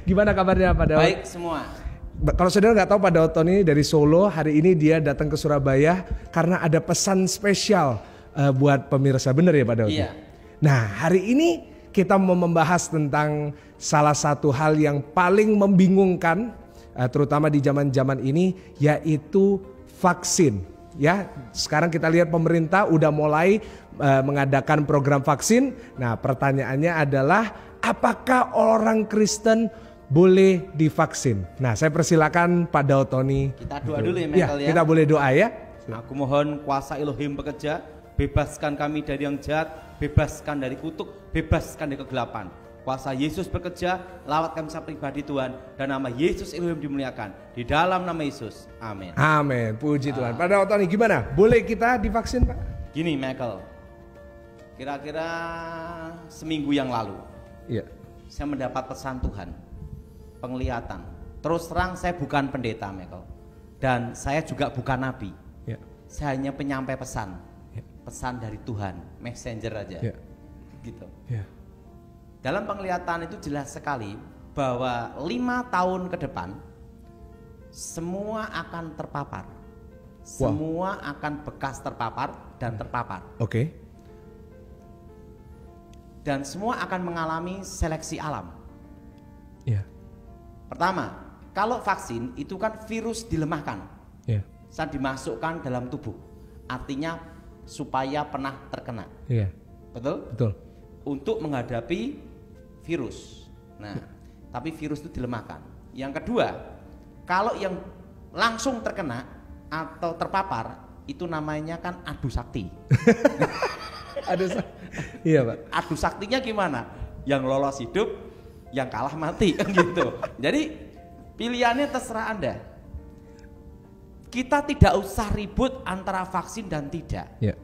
Gimana kabarnya Pak Daud? Baik semua. Kalau saudara nggak tahu, Pak Daud ini dari Solo, hari ini dia datang ke Surabaya karena ada pesan spesial buat pemirsa, bener ya Pak Daud? Iya. Nah hari ini kita mau membahas tentang salah satu hal yang paling membingungkan, terutama di zaman-zaman ini, yaitu vaksin. Ya, sekarang kita lihat pemerintah udah mulai mengadakan program vaksin. Nah pertanyaannya adalah, apakah orang Kristen boleh divaksin? Nah, saya persilakan Pak Daud Tony. Kita doa dulu ya Michael ya. Kita boleh doa ya. Aku mohon kuasa Elohim bekerja, bebaskan kami dari yang jahat, bebaskan dari kutuk, bebaskan dari kegelapan. Kuasa Yesus bekerja, lawat kami secara pribadi Tuhan, dan nama Yesus Elohim dimuliakan. Di dalam nama Yesus, amin. Amin, puji Tuhan. Pak Daud Tony, gimana? Boleh kita divaksin Pak? Gini Michael, kira-kira seminggu yang lalu, Iya. saya mendapat pesan Tuhan, penglihatan. Terus terang saya bukan pendeta Michael, dan saya juga bukan nabi. Ya. Saya hanya penyampai pesan, pesan dari Tuhan, messenger aja, Ya. gitu. Ya. Dalam penglihatan itu jelas sekali bahwa 5 tahun ke depan semua akan terpapar, semua akan bekas terpapar dan terpapar, Oke. dan semua akan mengalami seleksi alam. Ya. Pertama, kalau vaksin itu kan virus dilemahkan, Ya. saat dimasukkan dalam tubuh, artinya supaya pernah terkena, Iya. betul? Betul. Untuk menghadapi virus. Nah, tapi virus itu dilemahkan. Yang kedua, kalau yang langsung terkena atau terpapar itu namanya kan adu sakti. Iya Pak. Adu saktinya gimana? Yang lolos hidup, yang kalah mati kan gitu. Jadi pilihannya terserah Anda. Kita tidak usah ribut antara vaksin dan tidak. Ya.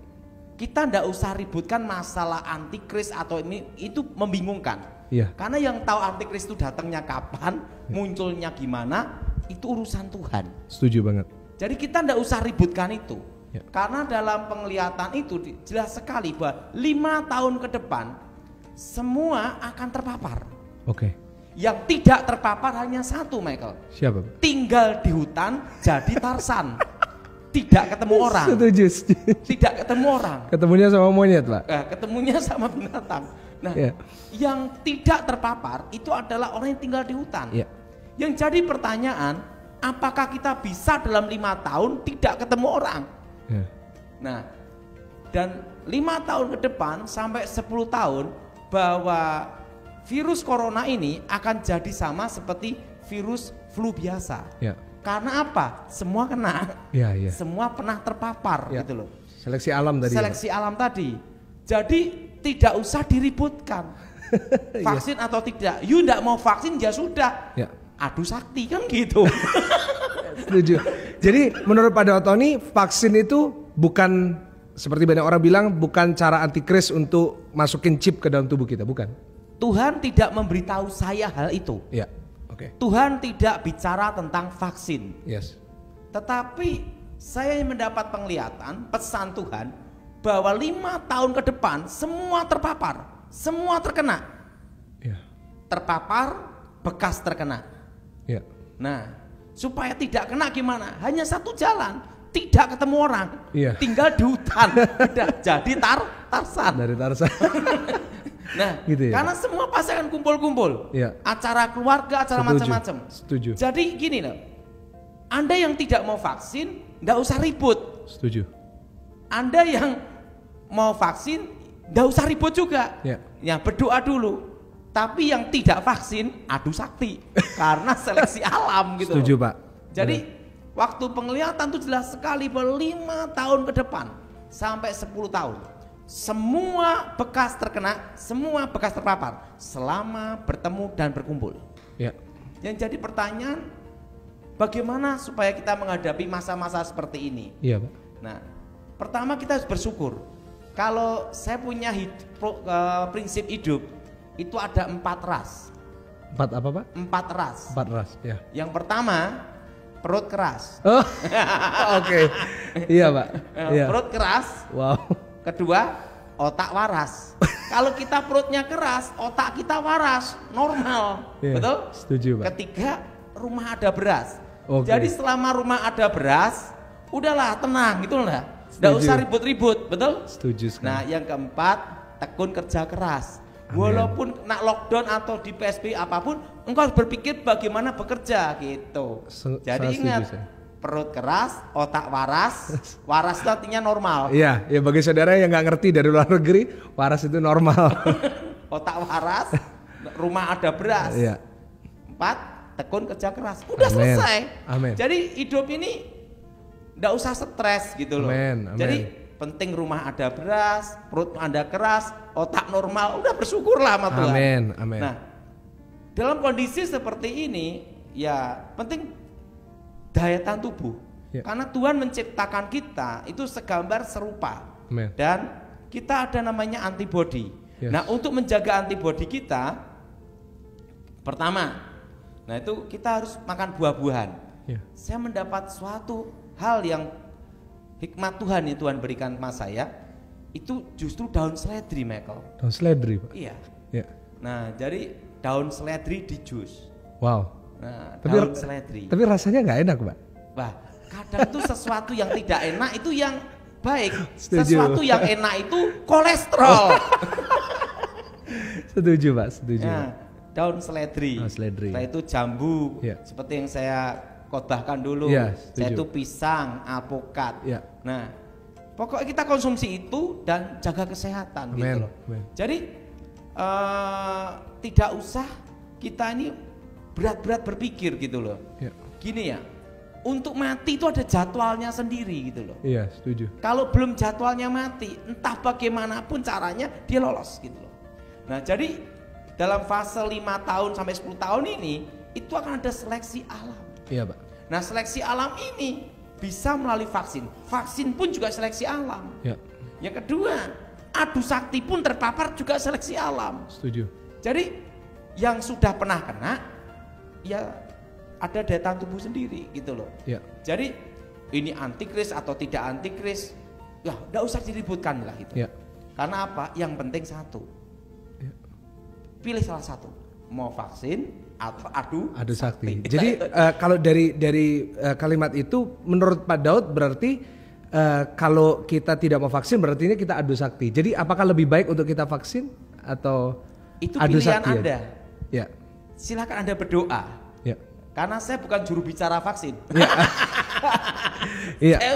Kita tidak usah ributkan masalah antikris atau ini, itu membingungkan. Iya. Karena yang tahu antikris itu datangnya kapan, munculnya gimana, itu urusan Tuhan. Setuju banget. Jadi kita tidak usah ributkan itu. Ya. Karena dalam penglihatan itu jelas sekali bahwa 5 tahun ke depan semua akan terpapar. Oke. Yang tidak terpapar hanya satu, Michael. Siapa Pak? Tinggal di hutan jadi Tarsan. Tidak ketemu orang. Setuju. Tidak ketemu orang. Ketemunya sama monyet Pak. Ketemunya sama binatang. Nah, Ya. yang tidak terpapar itu adalah orang yang tinggal di hutan. Ya. Yang jadi pertanyaan, apakah kita bisa dalam 5 tahun tidak ketemu orang? Ya. Nah, dan 5 tahun ke depan sampai 10 tahun bahwa virus corona ini akan jadi sama seperti virus flu biasa. Ya. Karena apa? Semua kena. Ya, ya. Semua pernah terpapar Ya. gitu loh. Seleksi alam tadi. Seleksi alam tadi. Jadi tidak usah diributkan. Vaksin atau tidak. You tidak mau vaksin ya sudah. Ya. Adu sakti kan gitu. Setuju. Jadi menurut Pak Daud Tony, vaksin itu bukan seperti banyak orang bilang, bukan cara antikris untuk masukin chip ke dalam tubuh kita, bukan? Tuhan tidak memberitahu saya hal itu. Ya. Oke. Tuhan tidak bicara tentang vaksin. Yes. Tetapi saya mendapat penglihatan pesan Tuhan bahwa 5 tahun ke depan semua terpapar, semua terkena. Ya. Terpapar, bekas terkena. Ya. Nah, supaya tidak kena gimana? Hanya satu jalan, tidak ketemu orang. Iya. Tinggal di hutan. Udah jadi Tarsan. Dari Tarsan. Nah, Gitu ya. karena semua pasti akan kumpul-kumpul. Iya. Acara keluarga, acara Setuju. macam-macam. Setuju. Jadi gini loh. Anda yang tidak mau vaksin, enggak usah ribut. Setuju. Anda yang mau vaksin, enggak usah ribut juga. Ya. Yang berdoa dulu. Tapi yang tidak vaksin, adu sakti. Karena seleksi alam gitu. Setuju loh. Pak. Jadi waktu penglihatan itu jelas sekali bahwa 5 tahun ke depan sampai 10 tahun semua bekas terkena, semua bekas terpapar selama bertemu dan berkumpul. Ya. Yang jadi pertanyaan, bagaimana supaya kita menghadapi masa-masa seperti ini? Iya Pak. Nah, pertama kita harus bersyukur. Kalau saya punya prinsip hidup itu ada 4 ras. 4 apa Pak? 4 ras. 4 ras. Ya. Yang pertama perut keras. Oh. Oke. Iya Pak. Iya. Perut keras. Wow. Kedua otak waras. Kalau kita perutnya keras, otak kita waras, normal. Betul? Setuju, Pak. Ketiga, rumah ada beras. Oke. Jadi selama rumah ada beras, udahlah tenang gitu lah. Nggak usah ribut-ribut, betul? Setuju sekali. Nah, yang keempat, tekun kerja keras. Amin. Walaupun nak lockdown atau di PSBB apapun, engkau harus berpikir bagaimana bekerja gitu. Jadi ingat, perut keras, otak waras. Waras itu artinya normal. Iya, ya bagi saudara yang nggak ngerti dari luar negeri, waras itu normal. Otak waras, rumah ada beras. Iya. 4, tekun kerja keras. Udah Amen. selesai. Amen. Jadi hidup ini nggak usah stres gitu loh. Amen. Amen. Jadi penting rumah ada beras, perut Anda keras, otak normal, udah bersyukurlah sama Tuhan. Amin. Amin. Nah, dalam kondisi seperti ini, ya penting daya tahan tubuh. Ya. Karena Tuhan menciptakan kita itu segambar serupa. Amen. Dan kita ada namanya antibody. Yes. Nah, untuk menjaga antibody kita, pertama, nah itu kita harus makan buah-buahan. Ya. Saya mendapat suatu hal yang hikmat Tuhan yang Tuhan berikan sama saya, itu justru daun seledri, Michael. Daun seledri, Pak. Iya. Ya. Nah, jadi daun seledri di jus. Wow. Nah, Tapi, daun seledri. tapi rasanya nggak enak, Pak. Wah, kadang itu sesuatu yang tidak enak itu yang baik. Setuju. Sesuatu yang enak itu kolesterol. Setuju, Pak. Setuju. Nah, daun seledri. Daun seledri. Setelah itu jambu. Ya. Seperti yang saya khotbahkan dulu. Ya, Saya setuju. itu pisang, alpukat. Ya. Nah, pokoknya kita konsumsi itu dan jaga kesehatan gitu Amen. loh. Amen. Jadi tidak usah kita ini berat-berat berpikir gitu loh. Ya. Gini ya, untuk mati itu ada jadwalnya sendiri gitu loh. Iya, setuju. Kalau belum jadwalnya mati, entah bagaimanapun caranya dia lolos gitu loh. Nah, jadi dalam fase 5 tahun sampai 10 tahun ini itu akan ada seleksi alam. Iya, Pak. Nah, seleksi alam ini bisa melalui vaksin. Vaksin pun juga seleksi alam. Ya. Yang kedua, adu sakti pun terpapar juga seleksi alam. Setuju. Jadi yang sudah pernah kena, ya ada daya tahan tubuh sendiri gitu loh. Ya. Jadi ini antikris atau tidak antikris, ya udah usah diributkan lah gitu. Ya. Karena apa? Yang penting satu. Ya. Pilih salah satu. Mau vaksin atau adu sakti. Jadi kalau dari kalimat itu menurut Pak Daud berarti kalau kita tidak mau vaksin berarti ini kita adu sakti. Jadi apakah lebih baik untuk kita vaksin atau itu adu pilihan sakti? Anda. Ya. Silakan Anda berdoa. Ya. Karena saya bukan juru bicara vaksin. Ya. Iya. Saya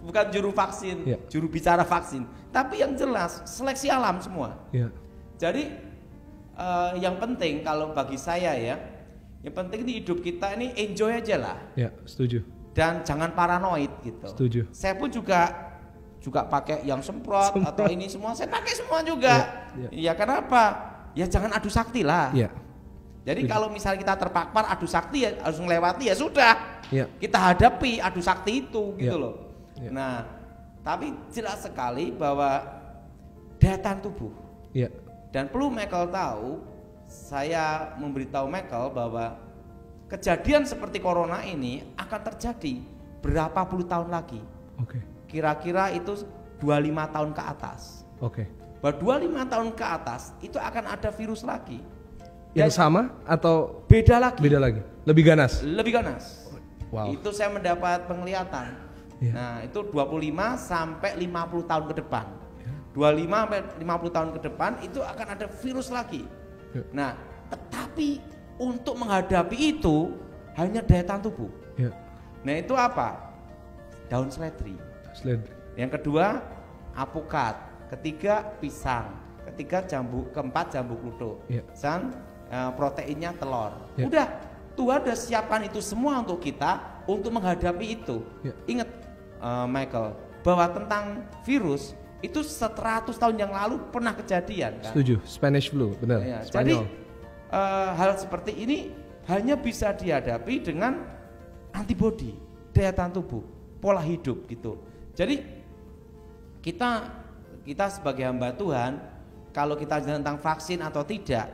bukan juru vaksin, Ya. juru bicara vaksin. Tapi yang jelas seleksi alam semua. Ya. Jadi yang penting kalau bagi saya ya, yang penting di hidup kita ini enjoy aja lah. Ya, setuju. Dan jangan paranoid gitu. Setuju. Saya pun juga pakai yang semprot atau ini semua, saya pakai semua juga. Ya kenapa? Ya jangan adu sakti lah. Ya. Jadi kalau misalnya kita terpapar adu sakti ya harus melewati ya sudah. Ya. Kita hadapi adu sakti itu gitu Ya. loh. Ya. Nah, tapi jelas sekali bahwa daya tahan tubuh. Ya. Dan perlu Michael tahu, saya memberitahu Michael bahwa kejadian seperti corona ini akan terjadi berapa puluh tahun lagi. Oke. Kira-kira itu 25 tahun ke atas. Oke. Bahwa 25 tahun ke atas itu akan ada virus lagi. Yang sama atau Beda lagi. beda lagi? Lebih ganas? Lebih ganas. Wow. Itu saya mendapat penglihatan. Ya. Nah, itu 25 sampai 50 tahun ke depan. 25 sampai 50 tahun ke depan itu akan ada virus lagi. Ya. Nah, tetapi untuk menghadapi itu hanya daya tahan tubuh. Ya. Nah, itu apa? Daun seledri. Seledri. Yang kedua, apukat. Ketiga, pisang. Ketiga, keempat jambu kluthuk. Ya. Dan proteinnya telur. Ya. Udah, Tuhan udah siapkan itu semua untuk kita untuk menghadapi itu. Ya. Ingat Michael, bahwa tentang virus itu 100 tahun yang lalu pernah kejadian kan? Setuju. Spanish flu, benar. Ya, jadi Spanyol. hal seperti ini hanya bisa dihadapi dengan antibodi, daya tahan tubuh, pola hidup gitu. Jadi kita sebagai hamba Tuhan, kalau kita tentang vaksin atau tidak,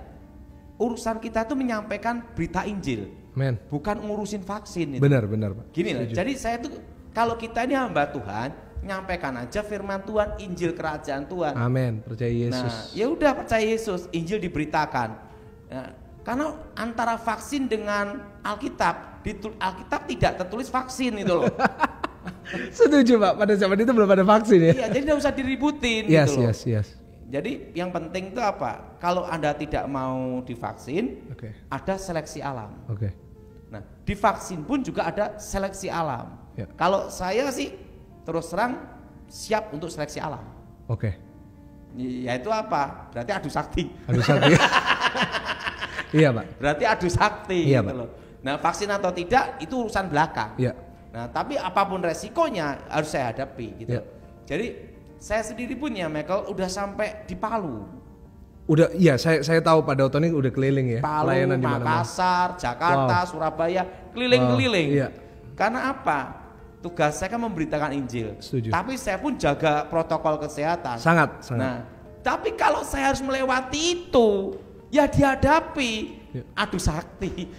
urusan kita itu menyampaikan berita Injil, Men. bukan ngurusin vaksin itu. Benar, Pak. Gini loh, Setuju. jadi saya tuh kalau kita ini hamba Tuhan, nyampaikan aja firman Tuhan, Injil kerajaan Tuhan. Amin. Percaya Yesus. Nah, ya udah percaya Yesus, Injil diberitakan. Nah, karena antara vaksin dengan Alkitab, Alkitab tidak tertulis vaksin itu loh. Setuju Pak, pada zaman itu belum ada vaksin ya. Iya, jadi tidak usah diributin Yes, gitu loh. yes. Jadi yang penting itu apa? Kalau Anda tidak mau divaksin, ada seleksi alam. Nah, divaksin pun juga ada seleksi alam. Kalau saya sih terus terang siap untuk seleksi alam. Yaitu apa? Berarti adu sakti. Adu sakti. Iya Pak. Berarti adu sakti. Iya gitu Pak. Loh. Nah, vaksin atau tidak itu urusan belakang. Iya. Nah, tapi apapun resikonya harus saya hadapi gitu. Jadi saya sendiri pun ya Michael udah sampai di Palu. Udah, iya saya tahu Pak Dauto ini udah keliling ya. Palu, Makassar, Jakarta, Surabaya, keliling-keliling. Iya. Karena apa? Tugas saya kan memberitakan Injil. Setuju. Tapi saya pun jaga protokol kesehatan. Sangat. Nah, tapi kalau saya harus melewati itu, ya dihadapi. Adu sakti.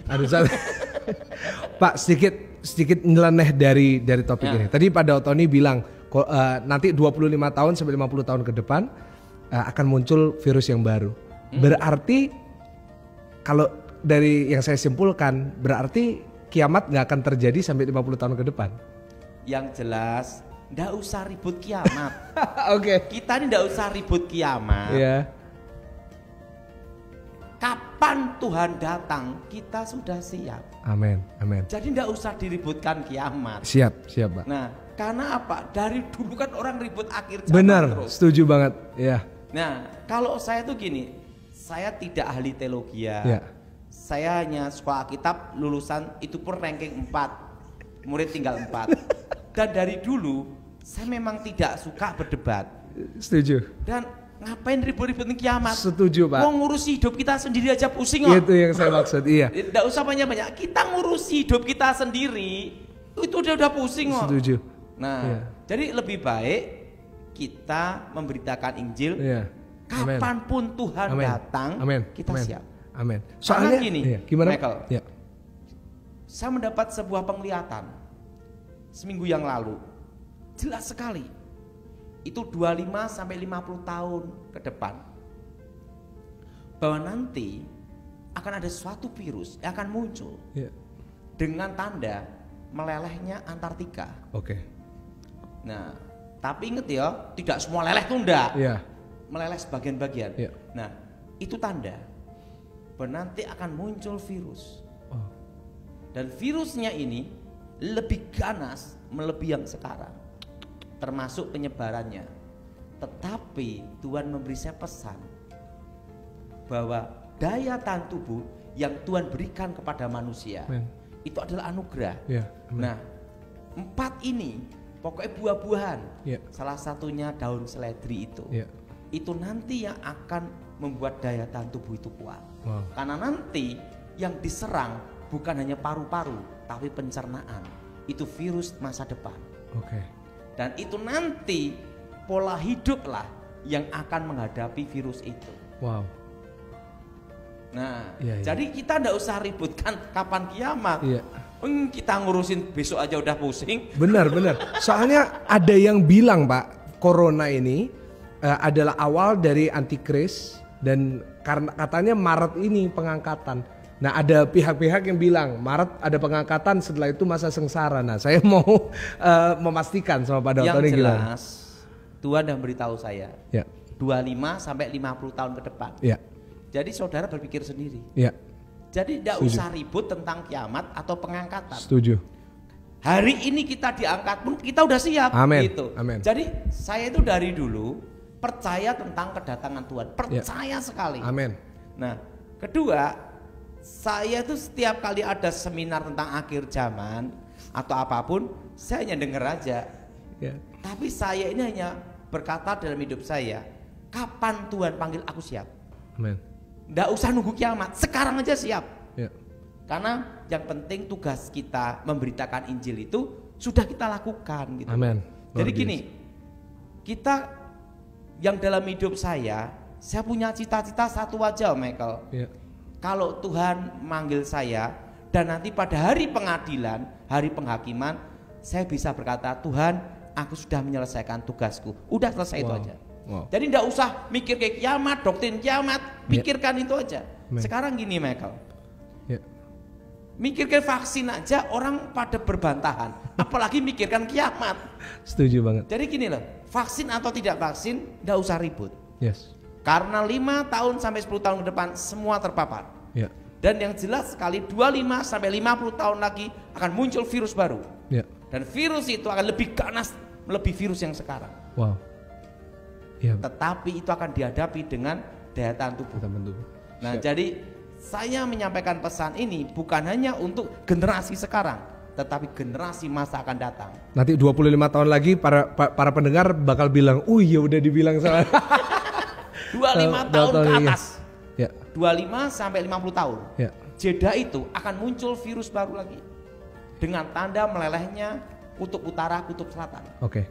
Pak, sedikit nyeleneh dari topik ini. Tadi Pak Dauto ini bilang nanti 25 tahun sampai 50 tahun ke depan akan muncul virus yang baru. Berarti kalau dari yang saya simpulkan, berarti kiamat nggak akan terjadi sampai 50 tahun ke depan. Yang jelas, nggak usah ribut kiamat. Kita ini nggak usah ribut kiamat. Kapan Tuhan datang, kita sudah siap. Amin. Jadi nggak usah diributkan kiamat. Siap Pak. Nah, karena apa? Dari dulu kan orang ribut akhir zaman. Benar, terus. setuju banget. Ya. Nah, kalau saya tuh gini, saya tidak ahli teologi ya. Saya hanya sekolah Alkitab, lulusan itu pun ranking 4, murid tinggal 4. Dan dari dulu saya memang tidak suka berdebat. Setuju. Dan ngapain ribut-ributin kiamat? Setuju Pak. Mau ngurusi hidup kita sendiri aja pusing kok. Itu yang saya maksud, iya. Tidak usah banyak-banyak, kita ngurusi hidup kita sendiri, itu udah pusing kok. Setuju. Nah, jadi lebih baik kita memberitakan Injil. Kapanpun Tuhan datang, kita siap. Amin. Soalnya gini, gimana? Michael, saya mendapat sebuah penglihatan seminggu yang lalu, jelas sekali. Itu 25 sampai 50 tahun ke depan, bahwa nanti akan ada suatu virus yang akan muncul dengan tanda melelehnya Antartika. Nah, tapi inget ya, tidak semua leleh tuh enggak. Meleleh sebagian-bagian. Nah, itu tanda bahwa nanti akan muncul virus. Dan virusnya ini lebih ganas melebihi yang sekarang, termasuk penyebarannya. Tetapi Tuhan memberi saya pesan bahwa daya tahan tubuh yang Tuhan berikan kepada manusia itu adalah anugerah. Nah, 4 ini pokoknya buah-buahan, salah satunya daun seledri itu nanti yang akan membuat daya tahan tubuh itu kuat. Karena nanti yang diserang bukan hanya paru-paru, tapi pencernaan. Itu virus masa depan. Dan itu nanti pola hiduplah yang akan menghadapi virus itu. Nah, jadi kita ndak usah ributkan kapan kiamat. Kita ngurusin besok aja udah pusing. Benar. Soalnya ada yang bilang Pak, corona ini adalah awal dari antikris, dan karena katanya Maret ini pengangkatan. Nah, ada pihak-pihak yang bilang Maret ada pengangkatan, setelah itu masa sengsara. Nah, saya mau memastikan sama Pak Dauto ini gimana? Yang jelas Tuhan dah beritahu saya 25 sampai 50 tahun ke depan. Jadi saudara berpikir sendiri. Jadi tidak usah ribut tentang kiamat atau pengangkatan. Setuju. Hari ini kita diangkat pun kita udah siap. Gitu. Jadi saya itu dari dulu percaya tentang kedatangan Tuhan, percaya sekali. Nah, kedua, saya tuh setiap kali ada seminar tentang akhir zaman atau apapun, saya hanya dengar aja. Tapi saya ini hanya berkata dalam hidup saya, kapan Tuhan panggil aku siap. Nggak usah nunggu kiamat, sekarang aja siap. Karena yang penting tugas kita memberitakan Injil itu sudah kita lakukan gitu. Jadi gini, kita yang dalam hidup saya punya cita-cita satu aja Michael. Kalau Tuhan manggil saya dan nanti pada hari pengadilan, hari penghakiman, saya bisa berkata, Tuhan, aku sudah menyelesaikan tugasku. Udah selesai itu aja. Wow. Jadi enggak usah mikir kayak kiamat, doktrin kiamat, pikirkan itu aja. Sekarang gini Michael. Mikirkan vaksin aja orang pada berbantahan, apalagi mikirkan kiamat. Setuju banget. Jadi gini loh, vaksin atau tidak vaksin, enggak usah ribut. Yes. Karena 5 tahun sampai 10 tahun ke depan semua terpapar. Ya. Dan yang jelas sekali 25 sampai 50 tahun lagi akan muncul virus baru. Ya. Dan virus itu akan lebih ganas, lebih virus yang sekarang. Wow. Ya. Tetapi itu akan dihadapi dengan daya tahan tubuh. Nah, jadi saya menyampaikan pesan ini bukan hanya untuk generasi sekarang, tetapi generasi masa akan datang. Nanti 25 tahun lagi para pendengar bakal bilang, ya udah dibilang salah. 25 tahun ke atas. Ya. 25 sampai 50 tahun. Ya. Jeda itu akan muncul virus baru lagi. Dengan tanda melelehnya kutub utara, kutub selatan. Oke.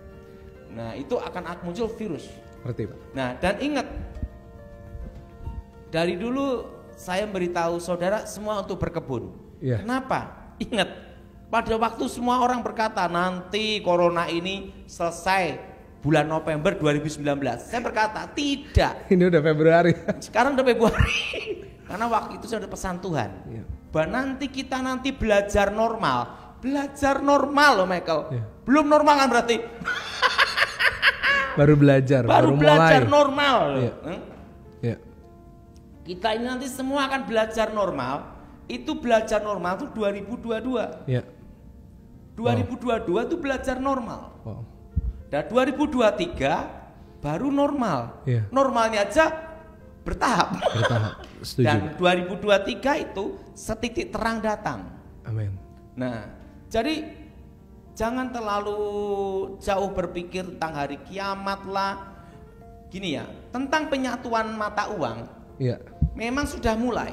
Nah, itu akan muncul virus. Ngerti, Pak. Nah, dan ingat, dari dulu saya beritahu saudara semua untuk berkebun. Yeah. Kenapa? Ingat, pada waktu semua orang berkata nanti corona ini selesai bulan November 2019. Saya berkata tidak. Ini udah Februari. Sekarang udah Februari. Karena waktu itu saya ada pesan Tuhan. Yeah. Bahwa nanti kita belajar normal. Belajar normal loh Michael. Yeah. Belum normal kan berarti? Baru belajar. Baru belajar mulai. Normal. Yeah. Yeah. Kita ini nanti semua akan belajar normal. Itu belajar normal itu 2022. Ya. 2022 itu belajar normal. Wow. Dan 2023 baru normal. Ya. Normalnya aja bertahap. Setuju. Dan 2023 itu setitik terang datang. Amin. Nah, jadi jangan terlalu jauh berpikir tentang hari kiamat lah. Gini ya, tentang penyatuan mata uang. Iya. Memang sudah mulai.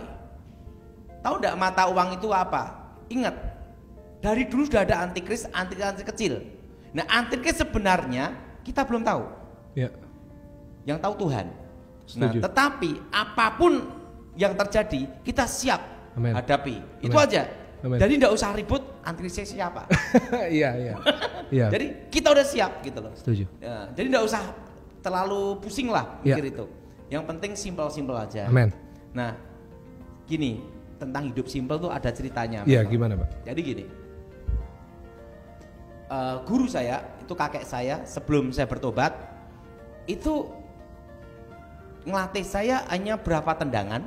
Tahu enggak mata uang itu apa? Ingat, dari dulu sudah ada antikris kecil. Nah, antikris sebenarnya kita belum tahu. Iya. Yang tahu Tuhan. Setuju. Nah, tetapi apapun yang terjadi, kita siap hadapi. Itu aja. Amen. Jadi enggak usah ribut antikrisnya siapa. Iya. Jadi kita udah siap gitu loh. Setuju. Ya, jadi enggak usah terlalu pusing lah mikir itu. Yang penting simpel-simpel aja. Amen. Nah, gini, tentang hidup simpel tuh ada ceritanya. Iya, gimana Pak? Jadi gini, guru saya, itu kakek saya sebelum saya bertobat, itu ngelatih saya hanya berapa tendangan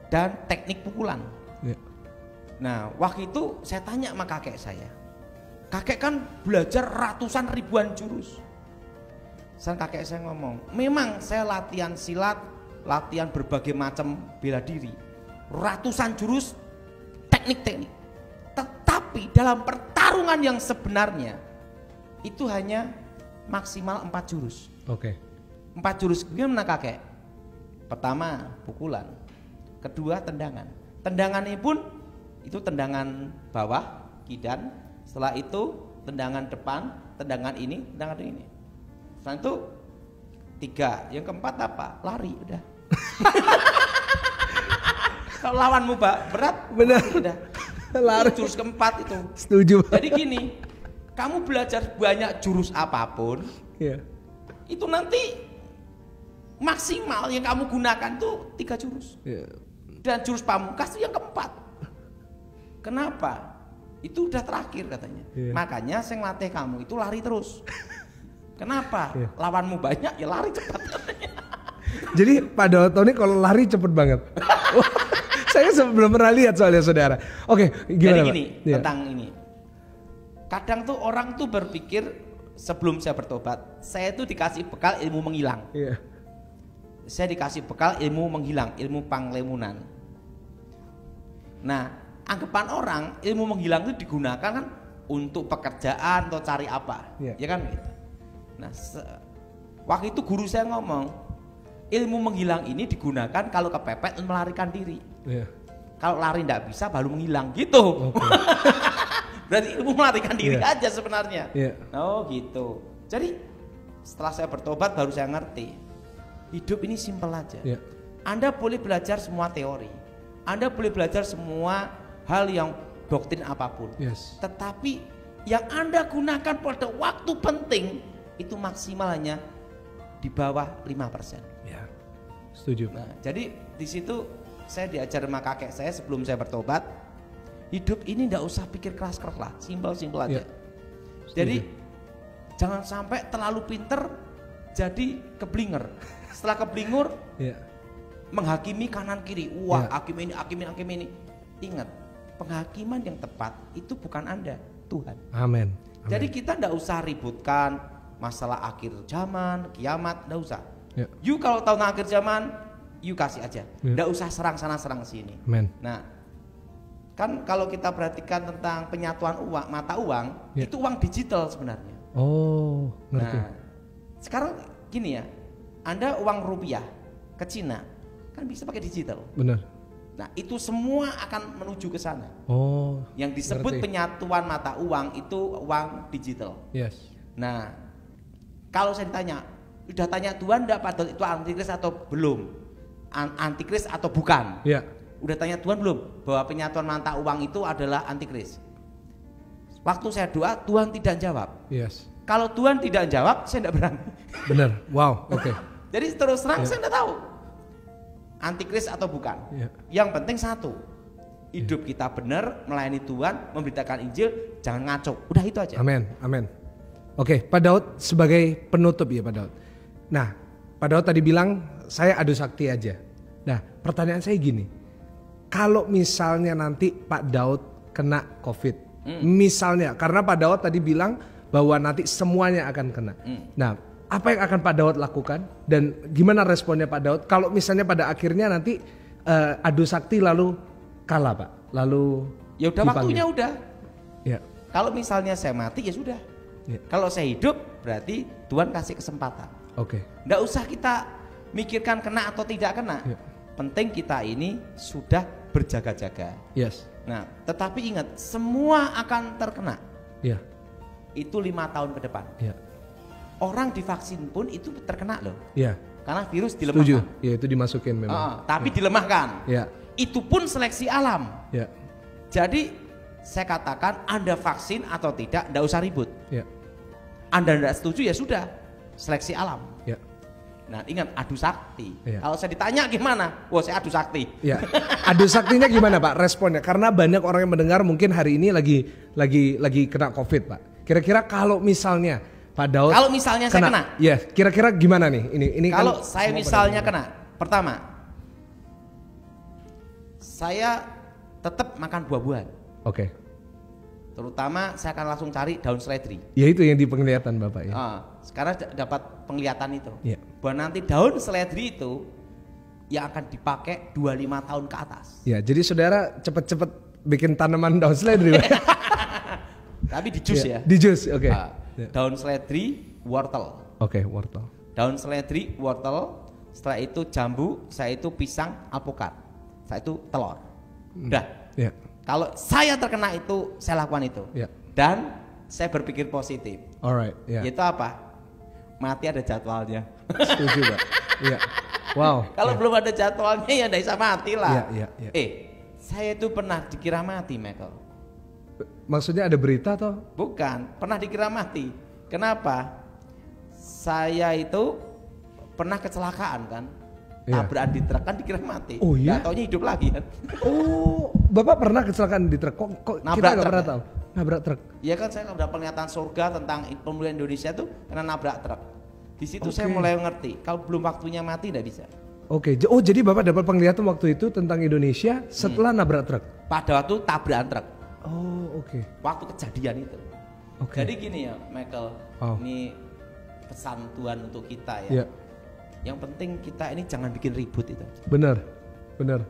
dan teknik pukulan. Ya. Nah, waktu itu saya tanya sama kakek saya, kakek kan belajar ratusan ribuan jurus. Kakek saya ngomong, memang saya latihan silat, latihan berbagai macam bela diri, ratusan jurus, teknik-teknik. Tetapi dalam pertarungan yang sebenarnya itu hanya maksimal 4 jurus. Oke. 4 jurus gimana kakek? Pertama pukulan, kedua tendangan. Tendangannya pun itu tendangan bawah, kidan. Setelah itu tendangan depan, tendangan ini, tendangan ini. Setelah itu 3, yang keempat apa? Lari udah. Kalau lawanmu berat, benar. Udah. Lari. Jurus keempat itu. Setuju. Jadi gini, kamu belajar banyak jurus apapun, itu nanti maksimal yang kamu gunakan tuh 3 jurus. Dan jurus pamungkas itu yang keempat. Kenapa? Itu udah terakhir katanya. Makanya saya ngelatih kamu itu lari terus. Kenapa? Lawanmu banyak ya lari cepat. Jadi Pak Daoto ini kalau lari cepet banget. Saya belum pernah lihat soalnya saudara. Oke, gimana? Jadi gini, tentang ini. Kadang tuh orang tuh berpikir sebelum saya bertobat, saya tuh dikasih bekal ilmu menghilang. Saya dikasih bekal ilmu menghilang, ilmu panglemunan. Nah, anggapan orang ilmu menghilang itu digunakan kan untuk pekerjaan atau cari apa, ya kan gitu. Nah, waktu itu guru saya ngomong, ilmu menghilang ini digunakan kalau kepepet melarikan diri. Kalau lari tidak bisa baru menghilang gitu. Berarti ilmu melarikan diri aja sebenarnya. Oh gitu. Jadi setelah saya bertobat baru saya ngerti, hidup ini simpel aja. Anda boleh belajar semua teori, Anda boleh belajar semua hal yang doktrin apapun. Tetapi yang Anda gunakan pada waktu penting itu maksimal hanya di bawah 5%. Ya, setuju. Nah, jadi di situ saya diajar sama kakek saya sebelum saya bertobat, hidup ini ndak usah pikir keras-keras lah, simpel-simpel aja. Ya, jadi jangan sampai terlalu pinter jadi keblinger. Setelah keblinger, ya, menghakimi kanan kiri. Wah, Ya. hakim ini. Ingat, penghakiman yang tepat itu bukan Anda, Tuhan. Amin. Jadi kita ndak usah ributkan masalah akhir zaman, kiamat, ndak usah. Ya. You kalau tahu akhir zaman, you kasih aja. Ya. Ndak usah serang sana serang sini. Amin. Nah, kan kalau kita perhatikan tentang penyatuan uang, mata uang, Ya. itu uang digital sebenarnya. Oh, ngerti. Nah, sekarang gini ya, Anda uang rupiah ke Cina kan bisa pakai digital. Benar. Nah, itu semua akan menuju ke sana. Oh, Yang disebut ngerti. penyatuan mata uang itu uang digital. Yes. Nah, kalau saya ditanya, udah tanya Tuhan enggak Pak Dot itu antikris atau belum? Antikris atau bukan? Ya. Udah tanya Tuhan belum bahwa penyatuan mata uang itu adalah antikris? Waktu saya doa, Tuhan tidak jawab. Yes. Kalau Tuhan tidak jawab, saya tidak berani. Benar. Wow, oke. Jadi terus terang Ya. saya tidak tahu antikris atau bukan. Ya. Yang penting satu, hidup kita benar, melayani Tuhan, memberitakan Injil, jangan ngaco. Udah itu aja. Amin, amin. Oke, Pak Daud sebagai penutup ya Pak Daud. Nah, Pak Daud tadi bilang saya adu sakti aja. Nah, pertanyaan saya gini, kalau misalnya nanti Pak Daud kena COVID, misalnya, karena Pak Daud tadi bilang bahwa nanti semuanya akan kena. Nah, apa yang akan Pak Daud lakukan dan gimana responnya Pak Daud? Kalau misalnya pada akhirnya nanti adu sakti lalu kalah Pak, lalu Ya udah, dipanggil. waktunya udah. Ya, Kalau misalnya saya mati ya sudah. ya. Kalau saya hidup berarti Tuhan kasih kesempatan. Oke. Nggak usah kita mikirkan kena atau tidak kena. Ya. Penting kita ini sudah berjaga-jaga. Yes. Nah, tetapi ingat, semua akan terkena. Ya, Itu 5 tahun ke depan. ya. Orang divaksin pun itu terkena loh. Ya. Karena virus Setuju. dilemahkan. Ya, itu dimasukin memang. Tapi dilemahkan. Ya. Itu pun seleksi alam. Ya. Jadi saya katakan Anda vaksin atau tidak, enggak usah ribut. Ya. Anda tidak setuju ya sudah, seleksi alam. Ya. Nah, ingat adu sakti. Iya. Kalau saya ditanya gimana? Wah, saya adu sakti. Ya. Adu saktinya gimana Pak responnya? Karena banyak orang yang mendengar mungkin hari ini lagi kena COVID Pak. Kira-kira kalau misalnya Pak Daud Kalau misalnya saya kena. Ya, kira-kira gimana nih? Ini Kalau kan saya semua misalnya pada kena, pertama, saya tetap makan buah-buahan. Oke. Terutama saya akan langsung cari daun seledri. Ya itu yang di penglihatan Bapak ya. Sekarang dapat penglihatan itu. Ya. Bahwa nanti daun seledri itu yang akan dipakai 25 tahun ke atas. Ya, jadi saudara cepet-cepet bikin tanaman daun seledri Pak. Tapi di jus ya. Di jus, oke. Ya. Daun seledri, wortel. Oke, wortel. Daun seledri, wortel. Setelah itu jambu, setelah itu pisang, alpukat. Setelah itu telur. Udah. Ya. Kalau saya terkena itu, saya lakukan itu. Ya. Dan saya berpikir positif. Alright, ya. Yaitu apa? Mati ada jadwalnya. Setuju Pak. Iya. Wow. Kalau belum ada jadwalnya ya tidak bisa mati lah. Iya, iya. Saya itu pernah dikira mati, Michael. Maksudnya ada berita toh? Bukan, pernah dikira mati. Kenapa? Saya itu pernah kecelakaan kan. Iya. Tabrakan di truk kan dikira mati. Oh iya? Nggak taunya hidup lagi kan. Oh, Bapak pernah kecelakaan di truk? Kok kita Nabrak nggak truk pernah ya? tahu? Nabrak truk. Iya kan, saya udah penglihatan surga tentang pemulihan Indonesia tuh karena nabrak truk. Di situ Oke. saya mulai ngerti, kalau belum waktunya mati tidak bisa. Oke, oh jadi Bapak dapat penglihatan waktu itu tentang Indonesia setelah nabrak truk? Pada waktu tabrakan truk, Oh, oke. waktu kejadian itu. Oke. Jadi gini ya, Michael, Wow. ini pesan Tuhan untuk kita Ya, ya. Yang penting kita ini jangan bikin ribut itu. benar, benar.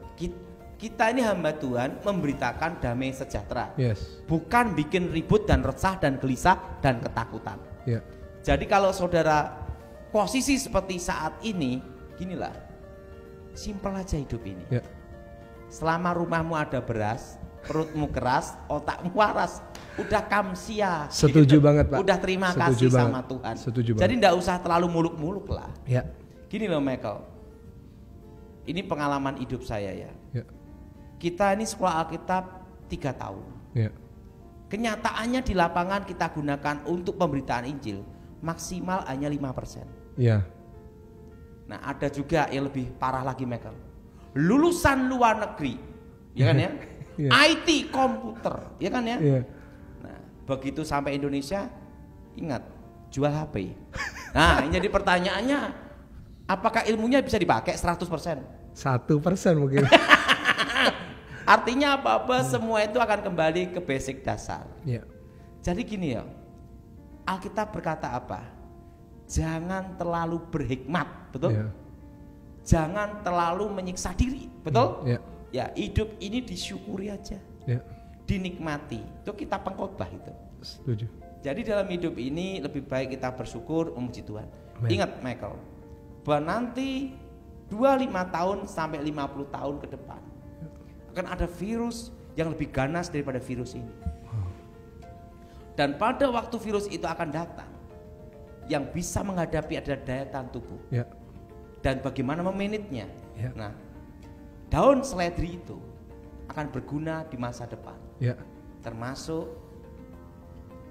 Kita ini hamba Tuhan memberitakan damai sejahtera. Yes. Bukan bikin ribut dan resah dan gelisah dan ketakutan. Ya, Jadi kalau saudara posisi seperti saat ini, ginilah, simpel aja hidup ini. ya. Selama rumahmu ada beras, perutmu keras, otakmu waras, udah kamsia. Setuju banget, Pak. Udah terima Setuju kasih banget. sama Tuhan. Setuju Jadi banget. ndak usah terlalu muluk-muluk lah. Ya, Gini loh Michael, ini pengalaman hidup saya ya. ya, Kita ini sekolah Alkitab 3 tahun. ya. Kenyataannya di lapangan kita gunakan untuk pemberitaan Injil maksimal hanya 5%. Ya. Nah, ada juga yang lebih parah lagi, Michael. Lulusan luar negeri, ya kan ya? Iya. IT komputer, ya kan ya? Iya. Nah, begitu sampai Indonesia, ingat jual HP. Nah, ini jadi pertanyaannya, apakah ilmunya bisa dipakai 100%? 1% mungkin. Artinya apa-apa semua itu akan kembali ke basic dasar. Ya. Jadi gini ya, Alkitab berkata apa? Jangan terlalu berhikmat, betul? Ya. Jangan terlalu menyiksa diri, betul? Ya. Ya, hidup ini disyukuri aja, Ya. dinikmati. Itu kita pengkhotbah itu. Setuju. Jadi dalam hidup ini lebih baik kita bersyukur, memuji Tuhan. Amen. Ingat Michael, bahwa nanti 25 tahun sampai 50 tahun ke depan akan ada virus yang lebih ganas daripada virus ini. Dan pada waktu virus itu akan datang, yang bisa menghadapi adalah daya tahan tubuh. Ya. Dan bagaimana memanagenya. Ya. Nah, daun seledri itu akan berguna di masa depan. Ya. Termasuk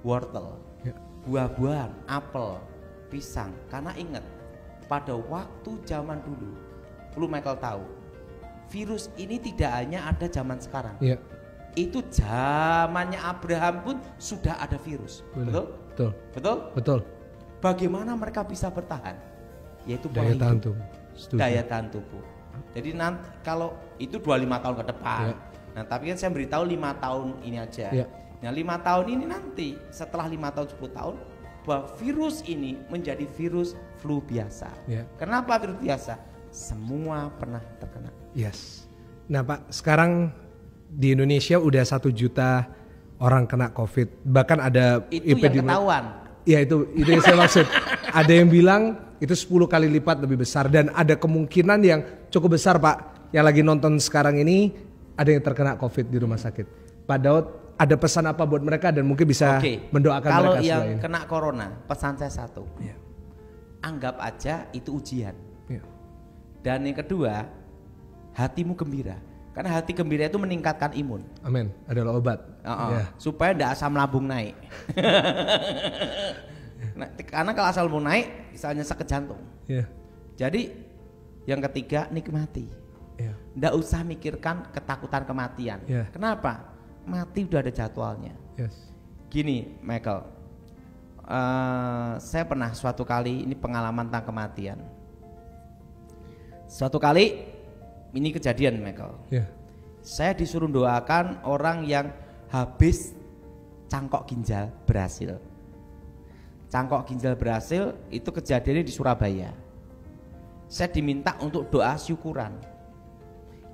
wortel, Ya. buah-buahan, apel, pisang. Karena ingat, pada waktu zaman dulu, perlu Michael tahu, virus ini tidak hanya ada zaman sekarang. Ya. Itu zamannya Abraham pun sudah ada virus. Betul? Betul. Betul? Betul. Bagaimana mereka bisa bertahan? Yaitu pola Daya tahan hidup. tubuh. Setuju. Daya tahan tubuh. Jadi nanti kalau itu 25 tahun ke depan. Ya. Nah, tapi kan saya beritahu 5 tahun ini aja. Ya. Nah, 5 tahun ini nanti setelah 5 tahun 10 tahun bahwa virus ini menjadi virus flu biasa. Ya. Kenapa virus biasa? Semua pernah terkena. Yes. Nah Pak, sekarang di Indonesia udah 1 juta orang kena COVID. Bahkan ada Itu yang ketahuan. Ya itu yang saya maksud. Ada yang bilang itu 10 kali lipat lebih besar dan ada kemungkinan yang cukup besar Pak. Yang lagi nonton sekarang ini ada yang terkena COVID di rumah sakit. Pak Daud, ada pesan apa buat mereka dan mungkin bisa mendoakan kalau mereka yang selain. kena corona, pesan saya satu. Ya. Anggap aja itu ujian. Ya. Dan yang kedua, hatimu gembira. Karena hati gembira itu meningkatkan imun. Amin. Adalah obat. Ya. Supaya tidak asam lambung naik. Nah, karena kalau asam lambung naik bisa nyesek ke jantung. Ya. Jadi yang ketiga, nikmati. Ya. Nggak usah mikirkan ketakutan kematian. Ya. Kenapa? Mati udah ada jadwalnya. Yes. Gini Michael, saya pernah suatu kali, ini pengalaman tentang kematian. Suatu kali ini kejadian Michael. Ya. Saya disuruh doakan orang yang habis cangkok ginjal berhasil. Cangkok ginjal berhasil itu kejadiannya di Surabaya. Saya diminta untuk doa syukuran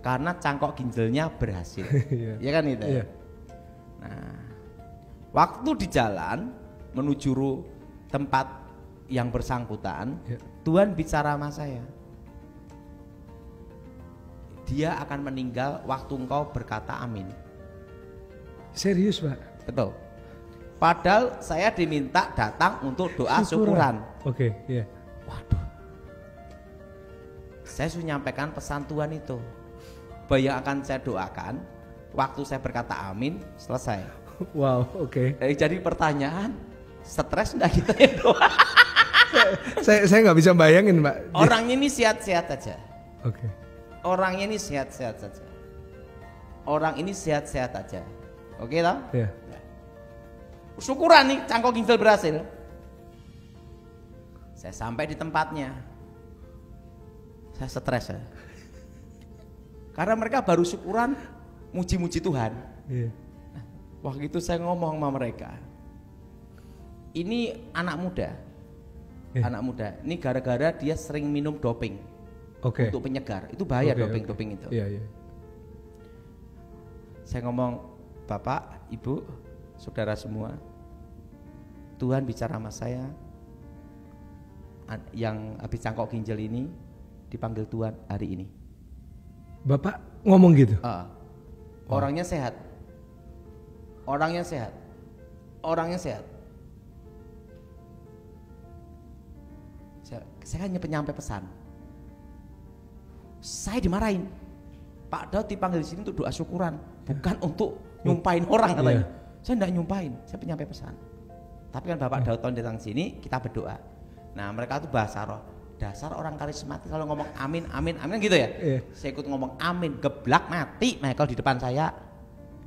karena cangkok ginjalnya berhasil. Ya kan itu. Iya. Nah, waktu di jalan menuju tempat yang bersangkutan, Ya. Tuhan bicara sama saya. Dia akan meninggal waktu engkau berkata amin. Serius Pak? Betul. Padahal saya diminta datang untuk doa syukuran. Oke, iya. Waduh. Saya sudah menyampaikan pesan Tuhan itu. Bahwa yang akan saya doakan, waktu saya berkata amin, selesai. Wow, oke. Jadi pertanyaan, stres enggak kita yang doa? Saya nggak bisa bayangin Mbak. Orangnya ini sehat-sehat aja. Oke. Orangnya ini sehat-sehat saja. Orang ini sehat-sehat aja. Oke lah? Iya. Syukuran nih cangkok ginjal berhasil. Saya sampai di tempatnya. Saya stres ya. Karena mereka baru syukuran muji-muji Tuhan. Iya. Waktu itu saya ngomong sama mereka. Ini anak muda. Anak muda. Ini gara-gara dia sering minum doping. Oke. Untuk penyegar. Itu bahaya doping itu. Iya, iya. Saya ngomong, Bapak, Ibu, saudara semua, Tuhan bicara sama saya, yang habis cangkok ginjal ini dipanggil Tuhan hari ini. Bapak ngomong gitu? Orangnya sehat. Orangnya sehat. Orangnya sehat. Saya hanya penyampai pesan. Saya dimarahin. Pak Daud dipanggil di sini untuk doa syukuran, bukan untuk nyumpahin orang katanya. Saya enggak nyumpahin, saya penyampai pesan. Tapi kan Bapak Daud Tony datang sini, kita berdoa. Nah mereka tuh bahasa roh. Dasar orang karismatik kalau ngomong amin, amin, amin gitu ya. Saya ikut ngomong amin, geblak mati Michael di depan saya.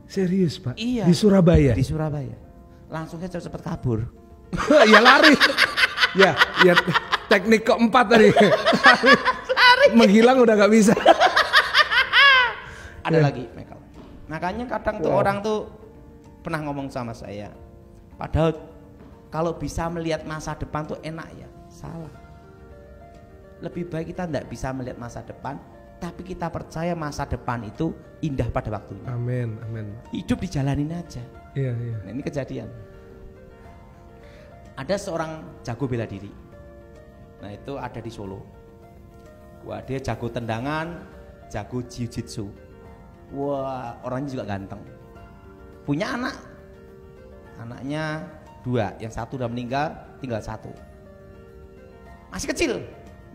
Serius Pak? Iya. Di Surabaya? Di Surabaya. Langsung saya cepet kabur. Ya lari. Ya teknik keempat tadi. Lari. Menghilang udah gak bisa. Ada lagi Michael. Makanya kadang tuh orang tuh pernah ngomong sama saya, Pak Daud, kalau bisa melihat masa depan tuh enak ya. Salah. Lebih baik kita tidak bisa melihat masa depan, tapi kita percaya masa depan itu indah pada waktunya. Amin, amin. Hidup dijalanin aja. Iya, iya. Nah, ini kejadian. Ada seorang jago bela diri. Nah itu ada di Solo. Wah dia jago tendangan, jago jiu-jitsu. Wah orangnya juga ganteng. Punya anak. Anaknya 2, yang 1 udah meninggal, tinggal 1. Masih kecil.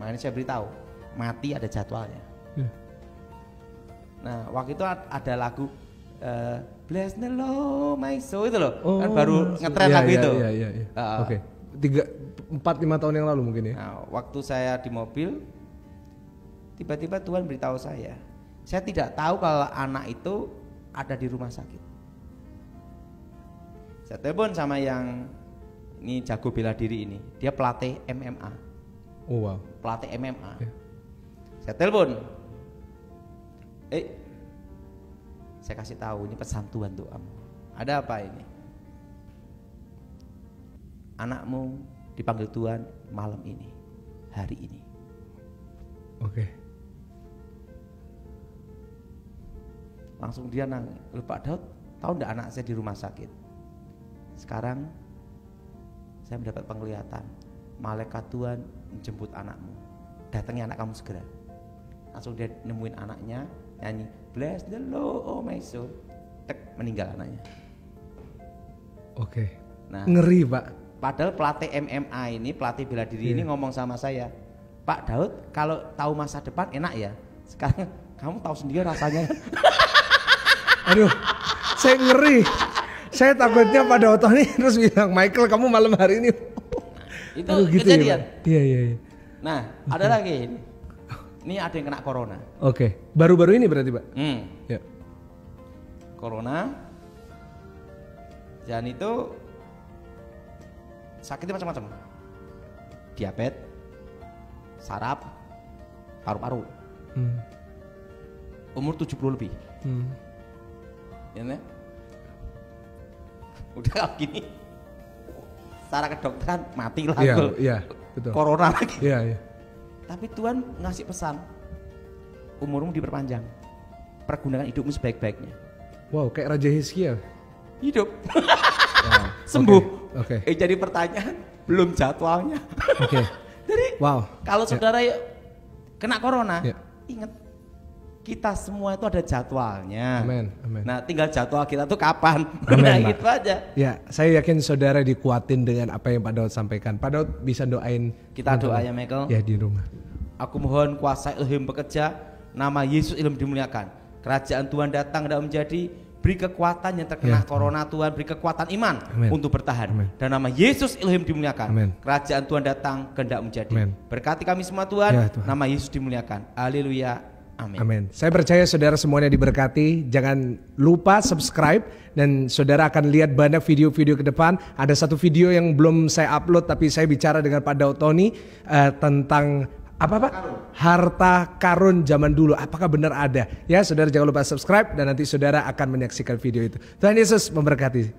Makanya saya beritahu, mati ada jadwalnya. Nah waktu itu ada lagu Bless the Lord my soul itu loh, kan baru ngetren lagu itu. Iya. Oke. 4-5 tahun yang lalu mungkin ya. Nah, waktu saya di mobil, tiba-tiba Tuhan beritahu saya tidak tahu kalau anak itu ada di rumah sakit. Saya telepon sama yang ini jago bela diri ini, dia pelatih MMA. Oh wow. Pelatih MMA. Saya telepon. Saya kasih tahu ini pesan Tuhan untuk kamu. Ada apa ini? Anakmu dipanggil Tuhan malam ini, hari ini. Oke. Langsung dia nangis. Pak Daud, tahu enggak anak saya di rumah sakit? Sekarang saya mendapat penglihatan. Malaikat Tuhan menjemput anakmu. Datangi anak kamu segera. Langsung dia nemuin anaknya, nyanyi Bless the Lord oh my soul. Tek, meninggal anaknya. Oke. Nah, ngeri Pak. Padahal pelatih MMA ini, pelatih bela diri ini ngomong sama saya, Pak Daud kalau tahu masa depan enak ya. Sekarang kamu tahu sendiri rasanya. Aduh, saya ngeri. Saya takutnya Pak Daud Tony terus bilang, Michael kamu malam hari ini. Itu gitu kejadian. Ya, iya. Nah, ada lagi ini. Ini ada yang kena corona. Oke. Baru-baru ini berarti Pak? Ya. Corona. Dan itu sakitnya macam-macam. Diabetes, saraf, paru-paru. Umur 70 lebih. Ya, ne? Udah gini. Secara kedokteran mati lah. Iya, betul. Corona lagi. Iya. Tapi Tuhan ngasih pesan, umurmu diperpanjang, pergunakan hidupmu sebaik-baiknya. Wow, kayak Raja Hizkia. Hidup. Wow. Sembuh. Oke. Jadi pertanyaan, belum jadwalnya. Oke. Jadi wow. Kalau saudara kena corona, Ya. ingat kita semua itu ada jadwalnya. Amin. Nah, tinggal jadwal kita tuh kapan. Amin, Nah, Pak. gitu aja. Ya, saya yakin saudara dikuatin dengan apa yang Pak Daud sampaikan. Pak Daud bisa doain Kita doa ya Michael. Ya di rumah. Aku mohon kuasa ilham bekerja, nama Yesus ilham dimuliakan. Kerajaan Tuhan datang dan menjadi, beri kekuatan yang terkena corona Tuhan, beri kekuatan iman untuk bertahan. Dan nama Yesus ilham dimuliakan. Kerajaan Tuhan datang kehendak menjadi. Berkati kami semua Tuhan, Tuhan. nama Yesus dimuliakan. Haleluya. Amin. Amin. Saya percaya saudara semuanya diberkati. Jangan lupa subscribe dan saudara akan lihat banyak video-video ke depan. Ada satu video yang belum saya upload tapi saya bicara dengan Pak Daud Tony tentang apa Pak? Harta karun zaman dulu. Apakah benar ada? Ya, saudara jangan lupa subscribe dan nanti saudara akan menyaksikan video itu. Tuhan Yesus memberkati.